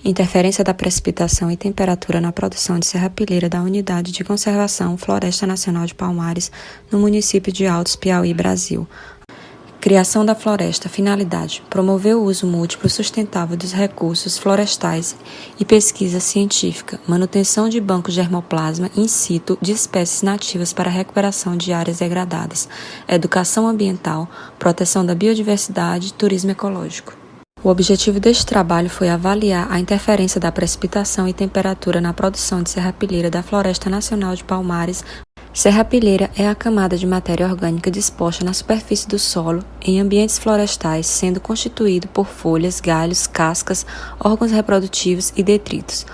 Interferência da precipitação e temperatura na produção de serrapilheira da Unidade de Conservação Floresta Nacional de Palmares, no município de Altos, Piauí, Brasil. Criação da floresta. Finalidade: promover o uso múltiplo sustentável dos recursos florestais e pesquisa científica, manutenção de bancos de germoplasma in situ de espécies nativas para recuperação de áreas degradadas, educação ambiental, proteção da biodiversidade, turismo ecológico. O objetivo deste trabalho foi avaliar a interferência da precipitação e temperatura na produção de serrapilheira da Floresta Nacional de Palmares. Serrapilheira é a camada de matéria orgânica disposta na superfície do solo em ambientes florestais, sendo constituído por folhas, galhos, cascas, órgãos reprodutivos e detritos.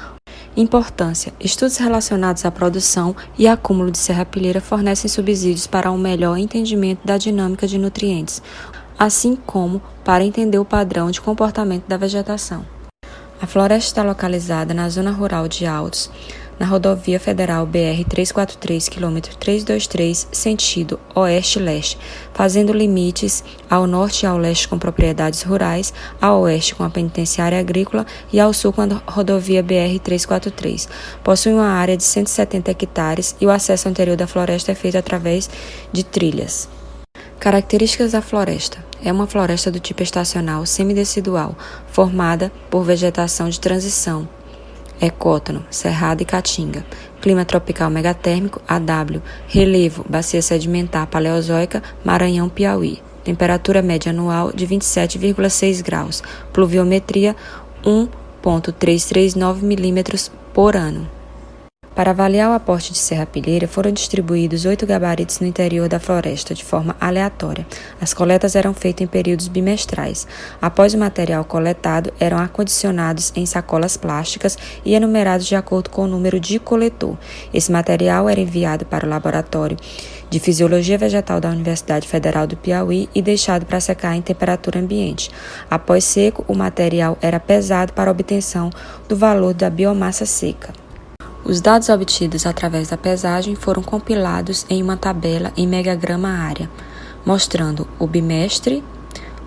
Importância: estudos relacionados à produção e acúmulo de serrapilheira fornecem subsídios para um melhor entendimento da dinâmica de nutrientes, assim como para entender o padrão de comportamento da vegetação. A floresta está localizada na zona rural de Altos, na rodovia federal BR-343, km 323, sentido oeste-leste, fazendo limites ao norte e ao leste com propriedades rurais, ao oeste com a penitenciária agrícola e ao sul com a rodovia BR-343. Possui uma área de 170 hectares e o acesso anterior da floresta é feito através de trilhas. Características da floresta: é uma floresta do tipo estacional semidecidual, formada por vegetação de transição, ecótono, cerrado e caatinga. Clima tropical megatérmico, AW. Relevo: bacia sedimentar paleozoica, Maranhão, Piauí. Temperatura média anual de 27,6 graus. Pluviometria 1,339 milímetros por ano. Para avaliar o aporte de serrapilheira, foram distribuídos 8 gabaritos no interior da floresta, de forma aleatória. As coletas eram feitas em períodos bimestrais. Após o material coletado, eram acondicionados em sacolas plásticas e enumerados de acordo com o número de coletor. Esse material era enviado para o Laboratório de Fisiologia Vegetal da Universidade Federal do Piauí e deixado para secar em temperatura ambiente. Após seco, o material era pesado para obtenção do valor da biomassa seca. Os dados obtidos através da pesagem foram compilados em uma tabela em megagrama área, mostrando o bimestre,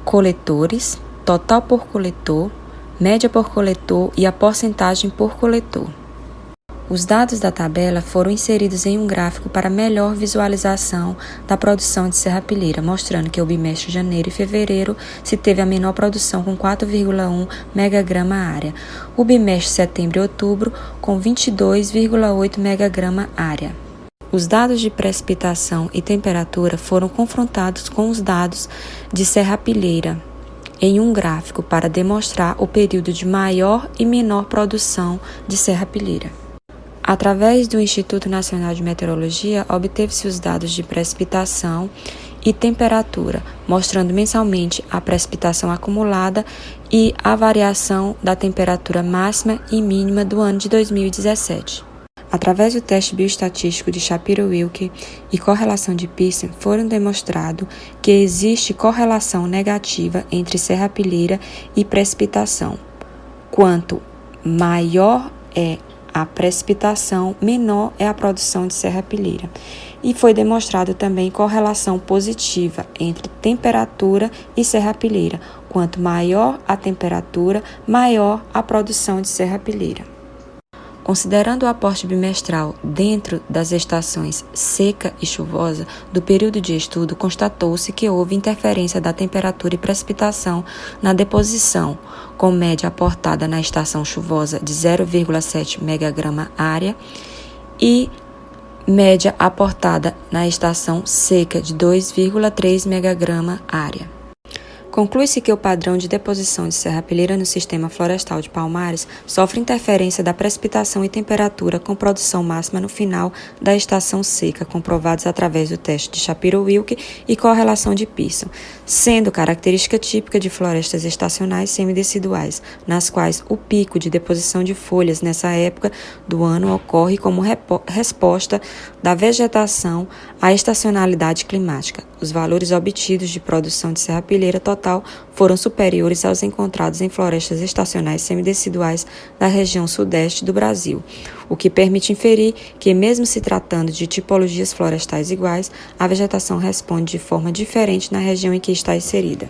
coletores, total por coletor, média por coletor e a porcentagem por coletor. Os dados da tabela foram inseridos em um gráfico para melhor visualização da produção de serrapilheira, mostrando que o bimestre janeiro e fevereiro se teve a menor produção com 4,1 megagrama área, o bimestre setembro e outubro com 22,8 megagrama área. Os dados de precipitação e temperatura foram confrontados com os dados de serrapilheira em um gráfico para demonstrar o período de maior e menor produção de serrapilheira. Através do Instituto Nacional de Meteorologia, obteve-se os dados de precipitação e temperatura, mostrando mensalmente a precipitação acumulada e a variação da temperatura máxima e mínima do ano de 2017. Através do teste bioestatístico de Shapiro-Wilk e correlação de Pearson, foram demonstrado que existe correlação negativa entre serrapilheira e precipitação. Quanto maior é a precipitação, menor é a produção de serrapilheira. E foi demonstrado também correlação positiva entre temperatura e serrapilheira. Quanto maior a temperatura, maior a produção de serrapilheira. Considerando o aporte bimestral dentro das estações seca e chuvosa do período de estudo, constatou-se que houve interferência da temperatura e precipitação na deposição, com média aportada na estação chuvosa de 0,7 megagrama área e média aportada na estação seca de 2,3 megagrama área. Conclui-se que o padrão de deposição de serrapilheira no sistema florestal de Palmares sofre interferência da precipitação e temperatura com produção máxima no final da estação seca, comprovados através do teste de Shapiro-Wilk e correlação de Pearson, sendo característica típica de florestas estacionais semideciduais, nas quais o pico de deposição de folhas nessa época do ano ocorre como resposta da vegetação à estacionalidade climática. Os valores obtidos de produção de serrapilheira total foram superiores aos encontrados em florestas estacionais semideciduais da região sudeste do Brasil, o que permite inferir que, mesmo se tratando de tipologias florestais iguais, a vegetação responde de forma diferente na região em que está inserida.